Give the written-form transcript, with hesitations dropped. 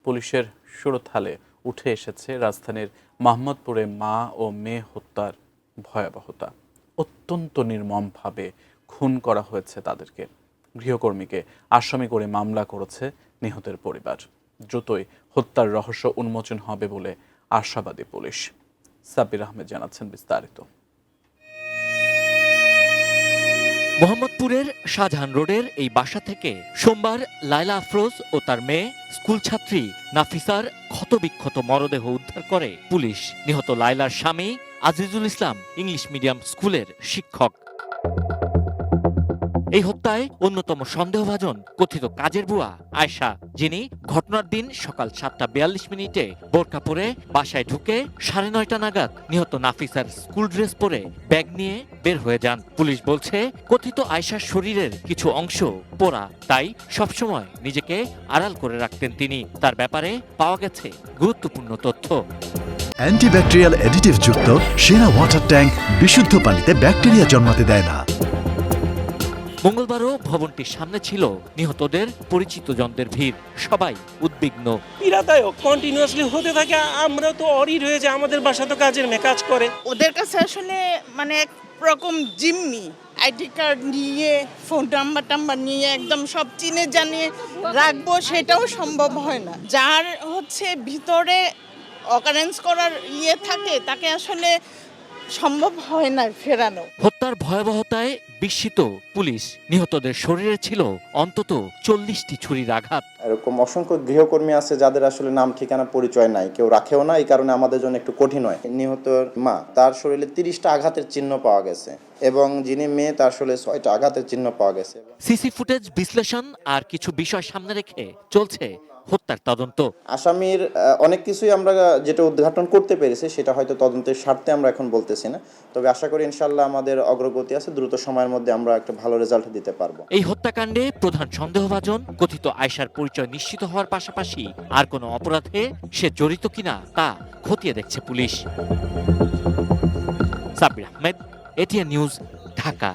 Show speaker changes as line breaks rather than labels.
পুলিশের সুরতহালে উঠে এসেছে রাজধানীর মোহাম্মদপুরে মা ও মেয়ে হত্যার ভয়াবহতা। অত্যন্ত নির্মমভাবে খুন করা হয়েছে তাদেরকে। গৃহকর্মীকে আসামি করে মামলা করেছে নিহতের পরিবার। দ্রুতই হত্যার রহস্য উন্মোচন হবে বলে আশাবাদী পুলিশ। সাব্বির আহমেদ জানাচ্ছেন বিস্তারিত।
মোহাম্মদপুরের শাহজাহান রোডের এই বাসা থেকে সোমবার লায়লা আফরোজ ও তার মেয়ে স্কুল ছাত্রী নাফিসার ক্ষতবিক্ষত মরদেহ উদ্ধার করে পুলিশ। নিহত লায়লার স্বামী আজিজুল ইসলাম ইংলিশ মিডিয়াম স্কুলের শিক্ষক। এই হত্যায় অন্যতম সন্দেহভাজন কথিত কাজের বুয়া আয়েশা, যিনি ঘটনার দিন সকাল 7:42 বোরকা পরে বাসায় ঢুকে 9:30 নাগাদ নিহত নাফিসার স্কুল ড্রেস পরে ব্যাগ নিয়ে বের হয়ে যান। পুলিশ বলছে কথিত আয়েশার শরীরের কিছু অংশ পোড়া, তাই সবসময় নিজেকে আড়াল করে রাখতেন তিনি। তার ব্যাপারে পাওয়া গেছে গুরুত্বপূর্ণ তথ্য।
অ্যান্টিব্যাকটেরিয়াল অ্যাডিটিভ যুক্ত সেরা ওয়াটার ট্যাঙ্ক বিশুদ্ধ পানিতে ব্যাকটেরিয়া জন্মাতে দেয় না।
মঙ্গলবারও ভবনটির সামনে ছিল নিহতদের পরিচিত জনদের ভিড়। সবাই উদ্বিগ্ন।
পীড়াদায়ক কন্টিনিউয়াসলি হতে থাকে। আমরা তো অরিড হয়ে যায়, আমাদের বাসা তো কাজের কাজ করে।
ওদের কাছে আসলে মানে এক রকম জিম্মি, আইডি কার্ড নিয়ে ফোন নাম্বার নিয়ে একদম সব চিনে জানিয়ে রাখবো, সেটাও সম্ভব হয় না। যার হচ্ছে ভিতরে অকারেন্স করার থাকে তাকে আসলে সম্ভব হয় না ফেরানো।
হত্যার ভয়াবহতায় বিস্মিত পুলিশ। নিহতদের শরীরে ছিল অন্তত 40টি ছুরির আঘাত।
এরকম অসংখ্য গৃহকর্মী আছে যাদের আসলে নাম ঠিকানা পরিচয় নাই, কেউ রাখেও না। এই কারণে আমাদের জন্য একটু কঠিন হয়। নিহতর মা, তার শরীরে 30টা আঘাতের চিহ্ন পাওয়া গেছে এবং যিনি মেয়ে তার শরীরে 6টা আঘাতের চিহ্ন পাওয়া গেছে।
সিসি ফুটেজ বিশ্লেষণ আর কিছু বিষয় সামনে রেখে চলছে হত্যার তদন্ত।
আসামির অনেক কিছুই আমরা যেটা উদ্ঘাটন করতে পেরেছি সেটা হয়তো তদন্তের স্বার্থে আমরা এখন বলতেছি না, তবে আশা করি ইনশাআল্লাহ আমাদের অগ্রগতি আছে, দ্রুত সময়ের মধ্যে আমরা একটা ভালো রেজাল্ট দিতে পারবো।
এই হত্যাকাণ্ডে প্রধান সন্দেহভাজন কথিত আয়েশার পরিচয় নিশ্চিত হওয়ার পাশাপাশি আর কোনো অপরাধে সে জড়িত কিনা তা খতিয়ে দেখছে police. Sabbir Ahmed, ATN news, Dhaka.